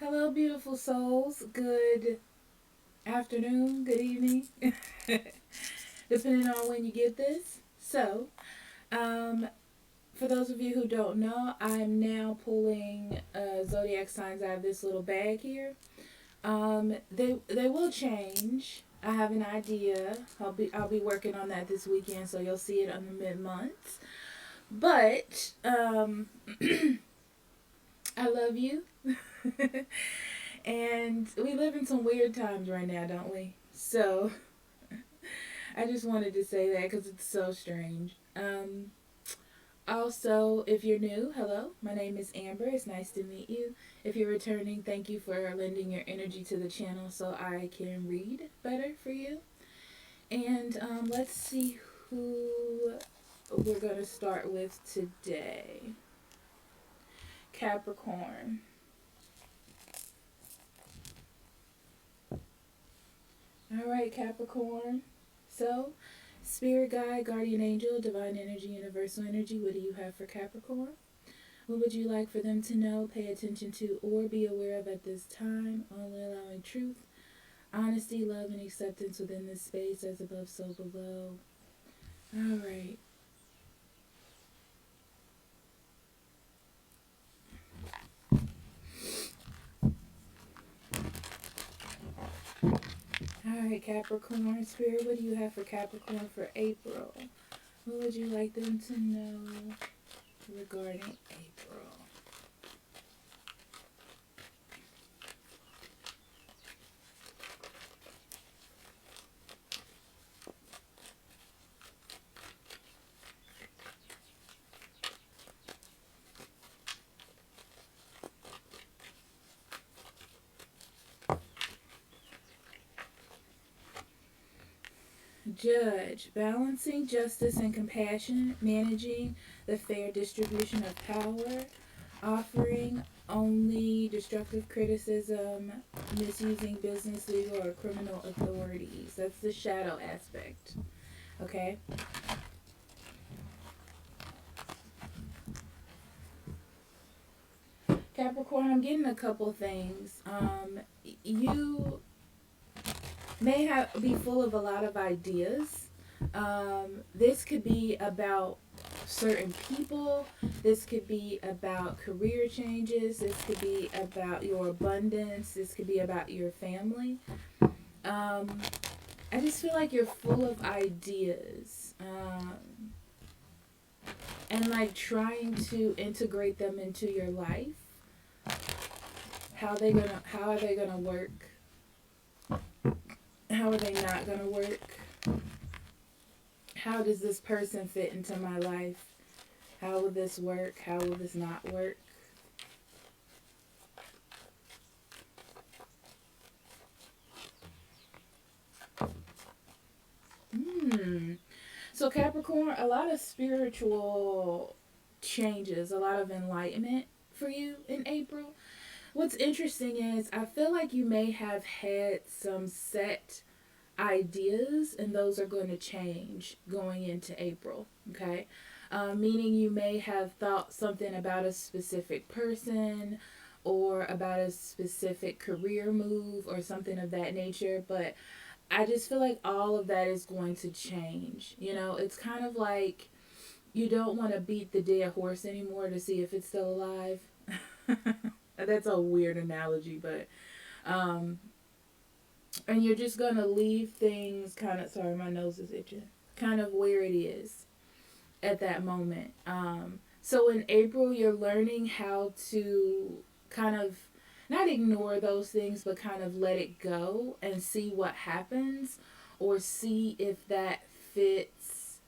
Hello, beautiful souls. Good afternoon, good evening, depending on when you get this. Um, for those of you who don't know, I'm now pulling zodiac signs out of this little bag here. They will change. I have an idea. I'll be working on that this weekend, so you'll see it on the mid months. But I love you. And we live in some weird times right now, don't we? So I just wanted to say that because it's so strange. Also, if you're new, hello, my name is Amber. It's nice to meet you. If you're returning, thank you for lending your energy to the channel so I can read better for you. And let's see who we're going to start with today. Capricorn. All right, Capricorn. So, Spirit guide, guardian angel, divine energy, universal energy, what do you have for Capricorn? What would you like for them to know, pay attention to, or be aware of at this time? Only allowing truth, honesty, love, and acceptance within this space, as above, so below. All right. All right, Capricorn. Spirit, what do you have for Capricorn for April? What would you like them to know regarding April? Judge, balancing justice and compassion, managing the fair distribution of power, offering only destructive criticism, misusing business, legal, or criminal authorities. That's the shadow aspect. Okay? Capricorn, I'm getting a couple things. You may be full of a lot of ideas. This could be about certain people. This could be about career changes. This could be about your abundance. This could be about your family. Um, I just feel like you're full of ideas. And like trying to integrate them into your life. How are they gonna work? How are they not gonna work? How does this person fit into my life? How will this work? How will this not work? So Capricorn, a lot of spiritual changes, a lot of enlightenment for you in April. What's interesting is I feel like you may have had some set ideas, and those are going to change going into April. Okay, meaning you may have thought something about a specific person or about a specific career move or something of that nature, but I just feel like all of that is going to change. You know, it's kind of like you don't want to beat the dead horse anymore to see if it's still alive. That's a weird analogy, but um, and you're just gonna leave things kind of. Sorry, my nose is itching. Kind of where it is at that moment. So in April, you're learning how to kind of not ignore those things, but kind of let it go and see what happens, or see if that fits,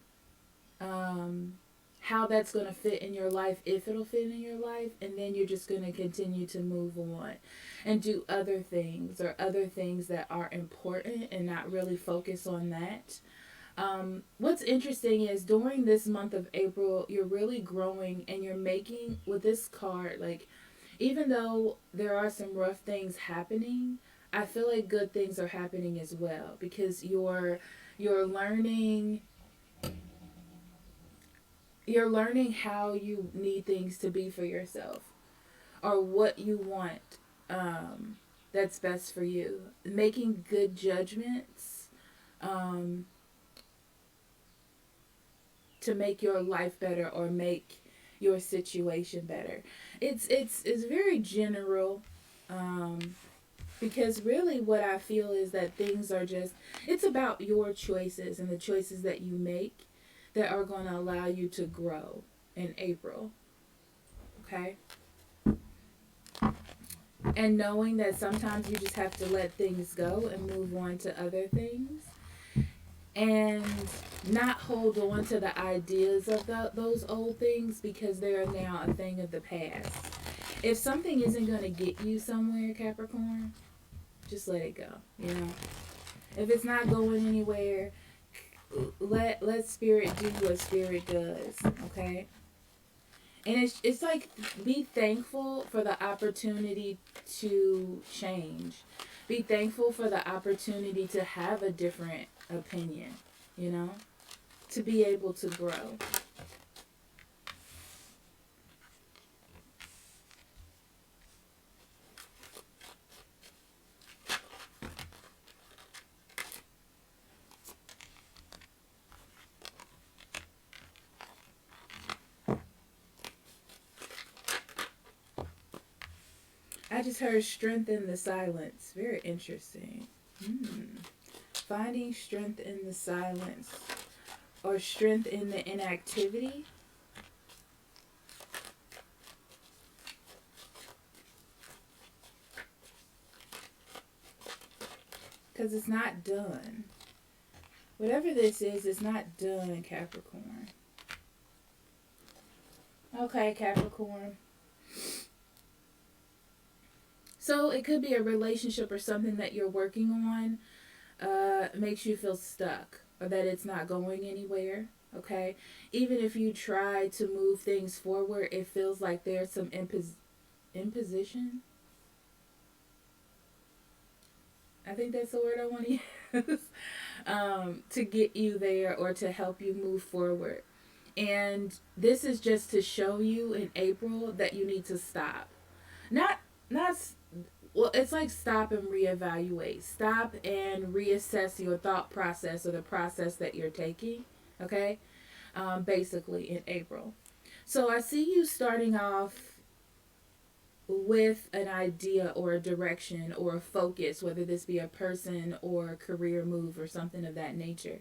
um, how that's going to fit in your life, if it'll fit in your life, and then you're just going to continue to move on and do other things or other things that are important and not really focus on that. What's interesting is during this month of April, you're really growing and you're making, with this card, like, even though there are some rough things happening, I feel like good things are happening as well because you're learning you're learning how you need things to be for yourself or what you want that's best for you. Making good judgments um, to make your life better or make your situation better. It's very general, um, because really what I feel is that things are just, it's about your choices and the choices that you make that are going to allow you to grow in April. Okay? And knowing that sometimes you just have to let things go and move on to other things and not hold on to the ideas of those old things because they are now a thing of the past. If something isn't going to get you somewhere, Capricorn, just let it go. You know, if it's not going anywhere, let spirit do what spirit does. Okay, and it's like, be thankful for the opportunity to change. Be thankful for the opportunity to have a different opinion. You know, to be able to grow. I just heard strength in the silence. Very interesting. Hmm. Finding strength in the silence or strength in the inactivity. Because it's not done. Whatever this is, it's not done, Capricorn. Okay, Capricorn. So it could be a relationship or something that you're working on makes you feel stuck or that it's not going anywhere. Okay, even if you try to move things forward, it feels like there's some imposition. I think that's the word I want to use. To get you there or to help you move forward. And this is just to show you in April that you need to stop. Not not well, it's like stop and reevaluate. Stop and reassess your thought process or the process that you're taking. Okay? Basically in April. So I see you starting off with an idea or a direction or a focus, whether this be a person or a career move or something of that nature.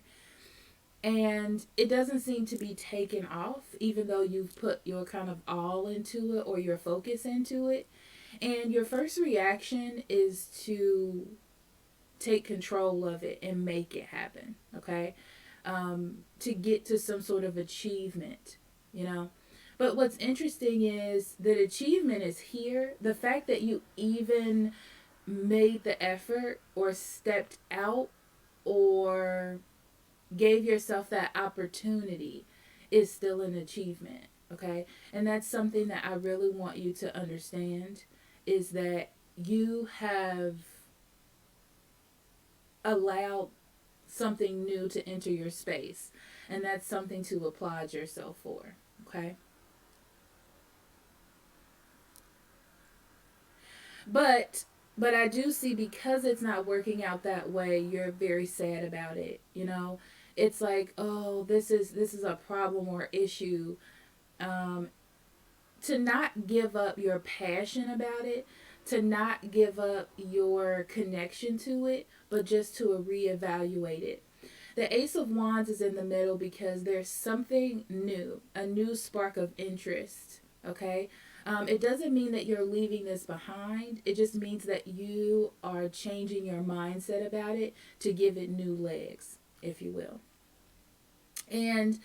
And it doesn't seem to be taken off, even though you've put your kind of all into it or your focus into it. And your first reaction is to take control of it and make it happen, okay? To get to some sort of achievement, you know? But what's interesting is that achievement is here. The fact that you even made the effort or stepped out or gave yourself that opportunity is still an achievement, okay? And that's something that I really want you to understand is that you have allowed something new to enter your space, and that's something to applaud yourself for, okay? But I do see, because it's not working out that way, you're very sad about it, you know? It's like, oh, this is a problem or issue. Um, to not give up your passion about it, to not give up your connection to it, but just to reevaluate it. The Ace of Wands is in the middle because there's something new, a new spark of interest. Okay? It doesn't mean that you're leaving this behind. It just means that you are changing your mindset about it to give it new legs, if you will. And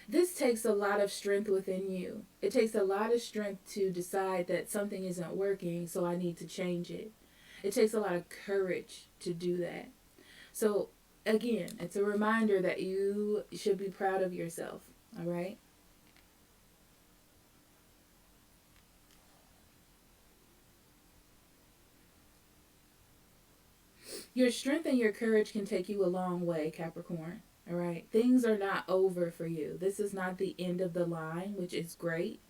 this takes a lot of strength within you. It takes a lot of strength to decide that something isn't working, so I need to change it. It takes a lot of courage to do that. So, again, it's a reminder that you should be proud of yourself, all right? Your strength and your courage can take you a long way, Capricorn. All right. Things are not over for you. This is not the end of the line, which is great.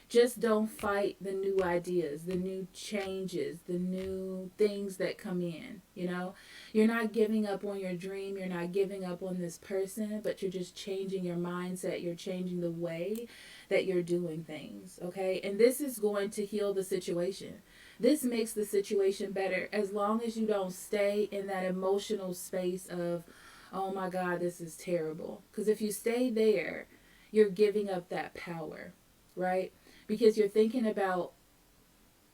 Just don't fight the new ideas, the new changes, the new things that come in. You're not giving up on your dream, you're not giving up on this person, but you're just changing your mindset, you're changing the way that you're doing things, okay? And this is going to heal the situation. This makes the situation better as long as you don't stay in that emotional space of, oh my God, this is terrible. Because if you stay there, you're giving up that power, right? Because you're thinking about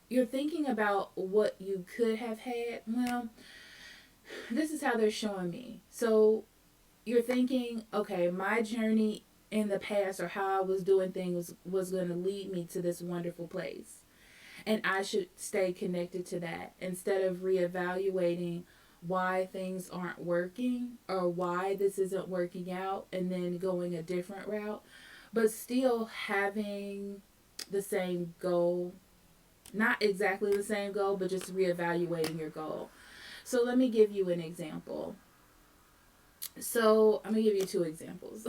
what you could have had. Well, this is how they're showing me. So you're thinking, okay, my journey in the past or how I was doing things was going to lead me to this wonderful place. And I should stay connected to that instead of reevaluating why things aren't working or why this isn't working out and then going a different route, but still having the same goal. Not exactly the same goal, but just reevaluating your goal. So let me give you an example. So I'm going to give you two examples.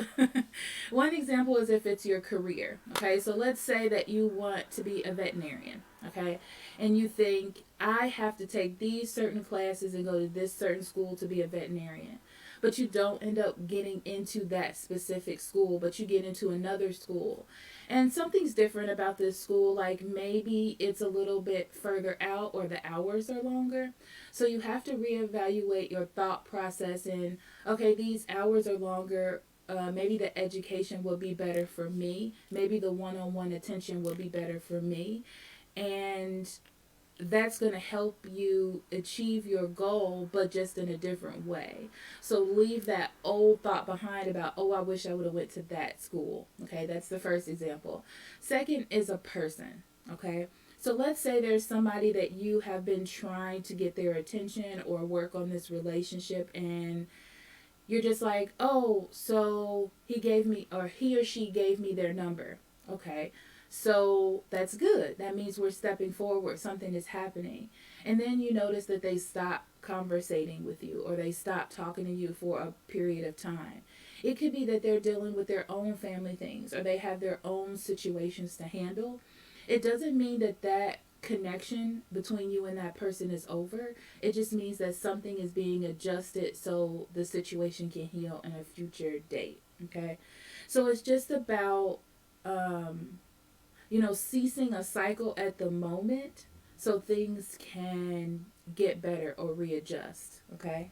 One example is if it's your career. Okay, so let's say that you want to be a veterinarian. Okay, and you think, I have to take these certain classes and go to this certain school to be a veterinarian. But you don't end up getting into that specific school, but you get into another school. And something's different about this school, like maybe it's a little bit further out or the hours are longer. So you have to reevaluate your thought process and, okay, these hours are longer. Maybe the education will be better for me. Maybe the one-on-one attention will be better for me. And that's going to help you achieve your goal, but just in a different way. So leave that old thought behind about, oh, I wish I would have went to that school. Okay, that's the first example. Second is a person. Okay, so let's say there's somebody that you have been trying to get their attention or work on this relationship, and you're just like, oh, so he or she gave me their number. Okay, so that's good. That means we're stepping forward. Something is happening. And then you notice that they stop conversating with you or they stop talking to you for a period of time. It could be that they're dealing with their own family things or they have their own situations to handle. It doesn't mean that connection between you and that person is over. It just means that something is being adjusted so the situation can heal in a future date. Okay? So it's just about ceasing a cycle at the moment so things can get better or readjust. Okay?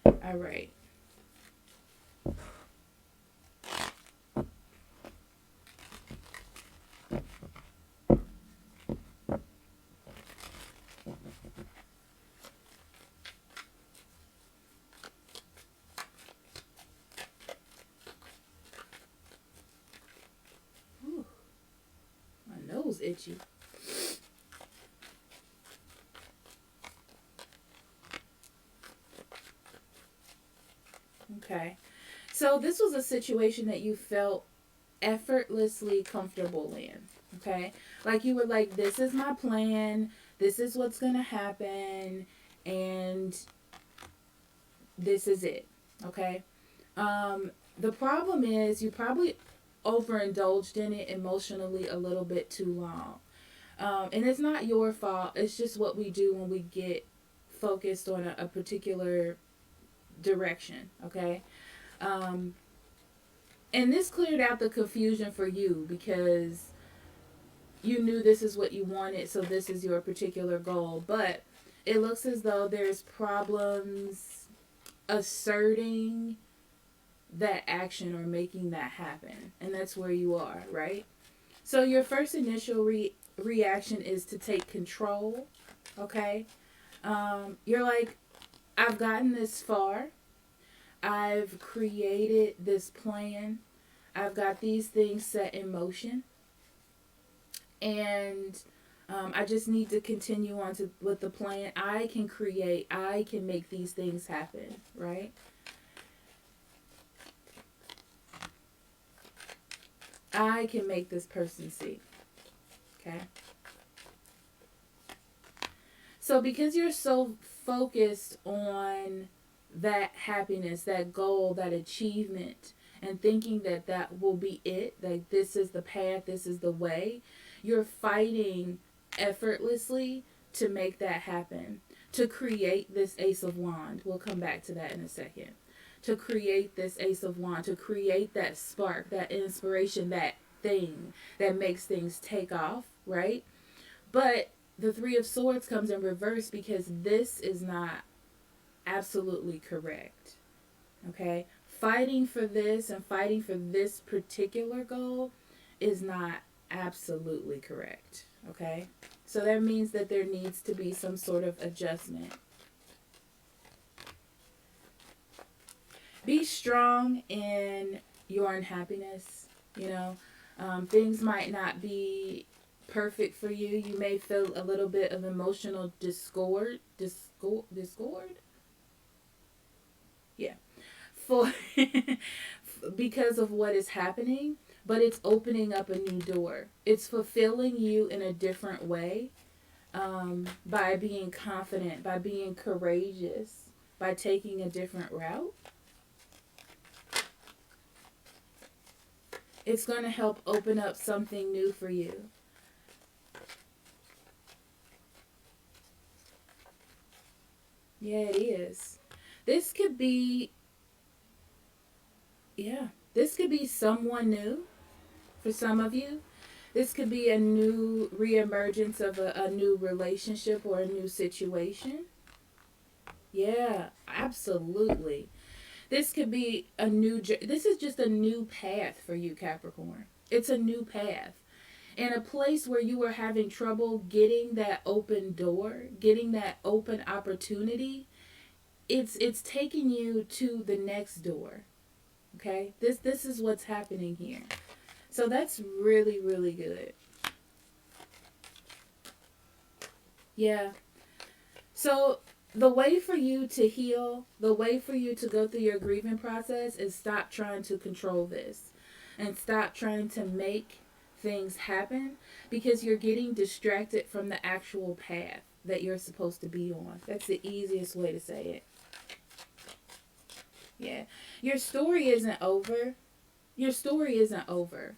All right. Ooh, my nose itchy. Okay. So this was a situation that you felt effortlessly comfortable in. Okay? Like you were like, this is my plan, this is what's going to happen, and this is it. Okay? The problem is you probably overindulged in it emotionally a little bit too long. And it's not your fault. It's just what we do when we get focused on a particular direction. Okay? Um, and this cleared out the confusion for you because you knew this is what you wanted, so this is your particular goal. But it looks as though there's problems asserting that action or making that happen. And that's where you are, right? So your first initial reaction is to take control, okay? You're like, I've gotten this far. I've created this plan. I've got these things set in motion. And I just need to continue on with the plan. I can make these things happen, right? I can make this person see. Okay? So because you're so focused on that happiness, that goal, that achievement, and thinking that will be it, like this is the path, this is the way, You're fighting effortlessly to make that happen, to create this Ace of Wands. We'll come back to that in a second. To create this Ace of Wands, to create that spark, that inspiration, that thing that makes things take off, right? But the Three of Swords comes in reverse because this is not absolutely correct. Okay? Fighting for this and fighting for this particular goal is not absolutely correct. Okay? So that means that there needs to be some sort of adjustment. Be strong in your unhappiness. You know, things might not be perfect for you. You may feel a little bit of emotional discord. Discord? Yeah. For because of what is happening, but it's opening up a new door. It's fulfilling you in a different way, by being confident, by being courageous, by taking a different route. It's going to help open up something new for you. Yeah, it is. This could be, this could be someone new for some of you. This could be a new reemergence of a new relationship or a new situation. Yeah, absolutely. This could be this is just a new path for you, Capricorn. It's a new path. In a place where you were having trouble getting that open door, getting that open opportunity, it's taking you to the next door. Okay? This is what's happening here. So that's really, really good. Yeah. So the way for you to heal, the way for you to go through your grieving process is stop trying to control this and stop trying to make things happen because you're getting distracted from the actual path that you're supposed to be on. That's the easiest way to say it. Yeah. Your story isn't over. Your story isn't over.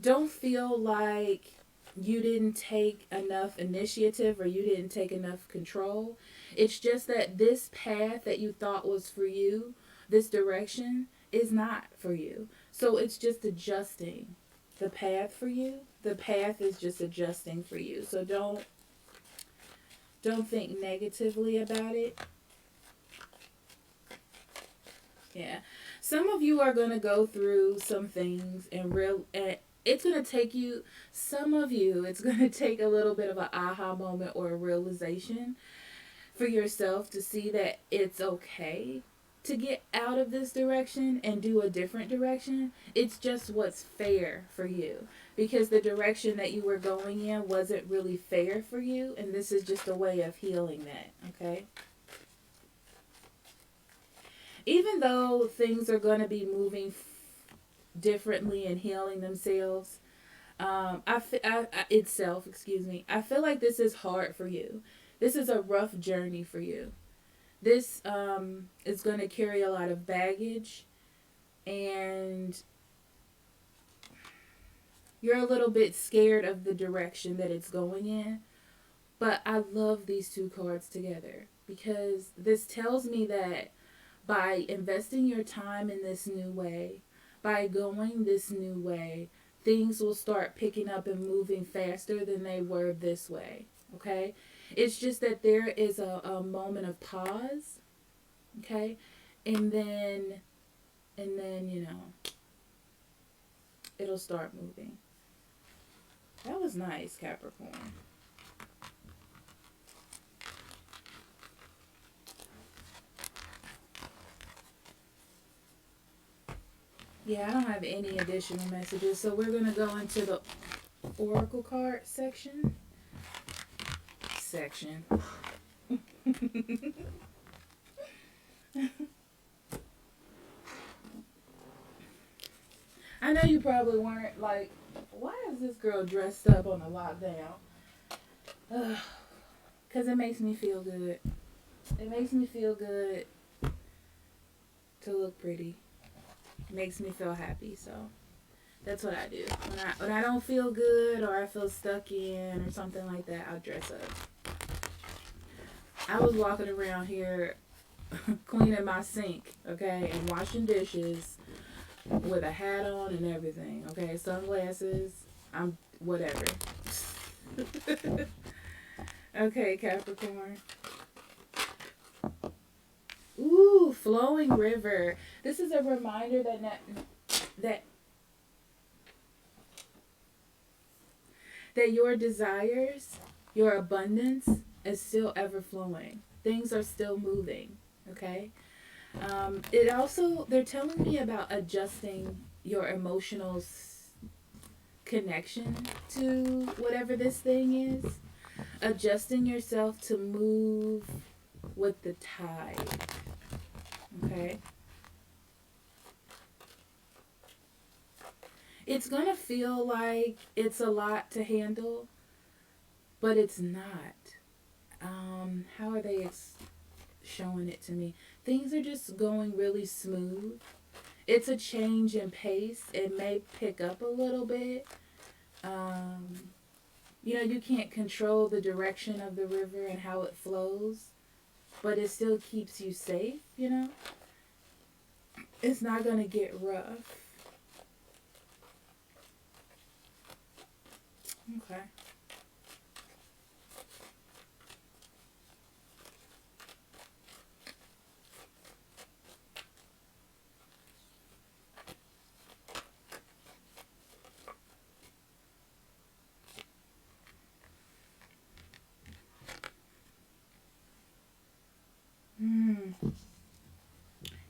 Don't feel like you didn't take enough initiative or you didn't take enough control. It's just that this path that you thought was for you, this direction, is not for you. So it's just adjusting the path for you. The path is just adjusting for you. So don't think negatively about it. Yeah. Some of you are going to go through some things and it's going to take you, some of you, it's going to take a little bit of an aha moment or a realization for yourself to see that it's okay to get out of this direction and do a different direction. It's just what's fair for you because the direction that you were going in wasn't really fair for you, and this is just a way of healing that, okay? Even though things are going to be moving differently and healing themselves, I feel like this is hard for you. This is a rough journey for you. This is going to carry a lot of baggage, and you're a little bit scared of the direction that it's going in. But I love these two cards together because this tells me that by investing your time in this new way, by going this new way, things will start picking up and moving faster than they were this way. Okay? It's just that there is a moment of pause. Okay? And then, you know, it'll start moving. That was nice, Capricorn. Yeah, I don't have any additional messages, so we're going to go into the Oracle card section. I know you probably weren't like, why is this girl dressed up on a lockdown? Because it makes me feel good. It makes me feel good to look pretty. It makes me feel happy, so That's what I do. When I don't feel good or I feel stuck in or something like that, I'll dress up. I was walking around here cleaning my sink, okay, and washing dishes with a hat on and everything, okay, sunglasses. I'm whatever. Okay, Capricorn. Ooh, flowing river. This is a reminder that that your desires, your abundance is still ever flowing. Things are still moving. Okay. It also they're telling me about adjusting your emotional connection to whatever this thing is. Adjusting yourself to move with the tide. Okay. It's gonna feel like it's a lot to handle, but it's not. How are they showing it to me? Things are just going really smooth. It's a change in pace. It may pick up a little bit. Um, you can't control the direction of the river and how it flows, but it still keeps you safe. It's not going to get rough. Okay.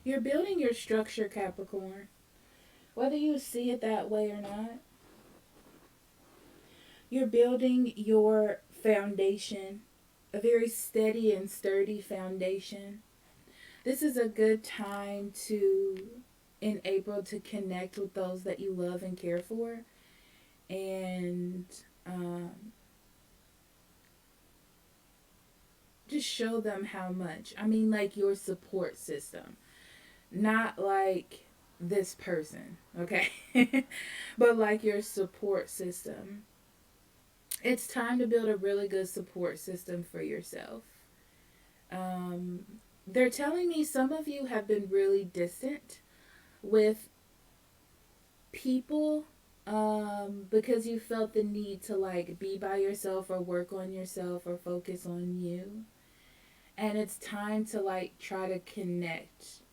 You're building your structure, Capricorn. Whether you see it that way or not, you're building your foundation, a very steady and sturdy foundation. This is a good time in April, to connect with those that you love and care for, and um, just show them how much. I mean, like your support system, not like this person, okay? But like your support system. It's time to build a really good support system for yourself. Um, they're telling me some of you have been really distant with people, because you felt the need to like be by yourself or work on yourself or focus on you. And it's time to like try to connect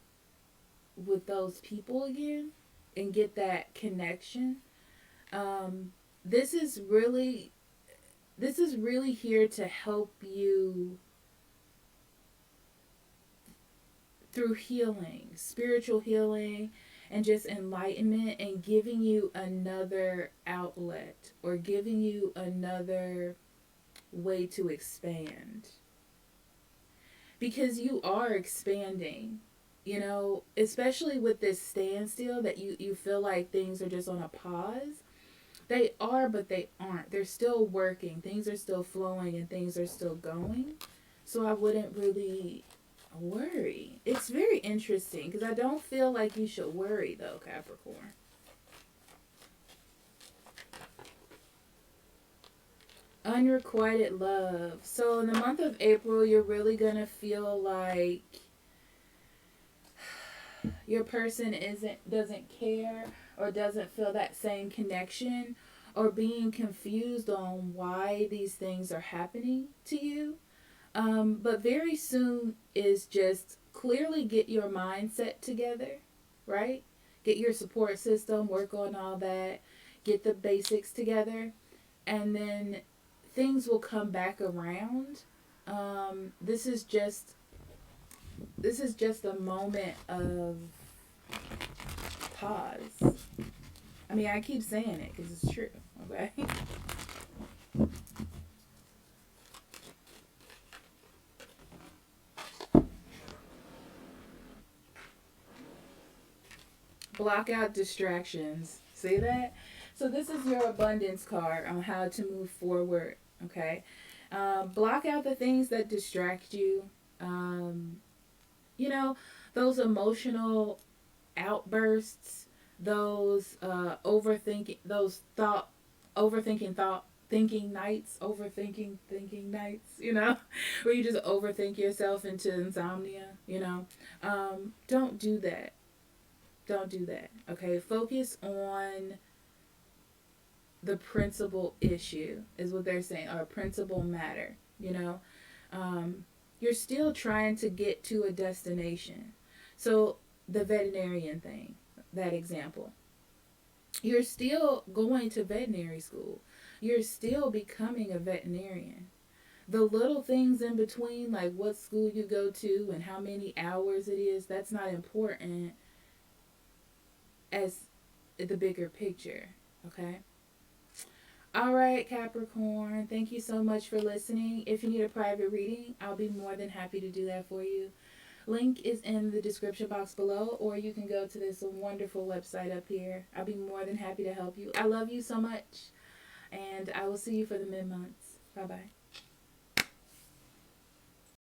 with those people again and get that connection. Um, this is really here to help you through healing, spiritual healing, and just enlightenment, and giving you another outlet or giving you another way to expand. Because you are expanding, especially with this standstill that you feel like things are just on a pause. They are, but they aren't. They're still working. Things are still flowing and things are still going. So I wouldn't really worry. It's very interesting because I don't feel like you should worry though, Capricorn. Unrequited love. So in the month of April, you're really going to feel like your person doesn't care or doesn't feel that same connection, or being confused on why these things are happening to you. But very soon is just clearly get your mindset together, right? Get your support system, work on all that, get the basics together, and then things will come back around. This is just a moment of pause. I mean, I keep saying it because it's true. Okay. Block out distractions. See that? So this is your abundance card on how to move forward. Okay. Block out the things that distract you. Um, you know, those emotional outbursts, those overthinking, those thinking nights, overthinking thinking nights, where you just overthink yourself into insomnia, don't do that. Don't do that. Okay, focus on the principal issue, is what they're saying, or principal matter. You're still trying to get to a destination. So the veterinarian thing, that example, you're still going to veterinary school. You're still becoming a veterinarian. The little things in between, like what school you go to and how many hours it is, that's not important as the bigger picture. Okay? All right, Capricorn. Thank you so much for listening. If you need a private reading, I'll be more than happy to do that for you. Link is in the description box below, or you can go to this wonderful website up here. I'll be more than happy to help you. I love you so much, and I will see you for the mid-months. Bye-bye.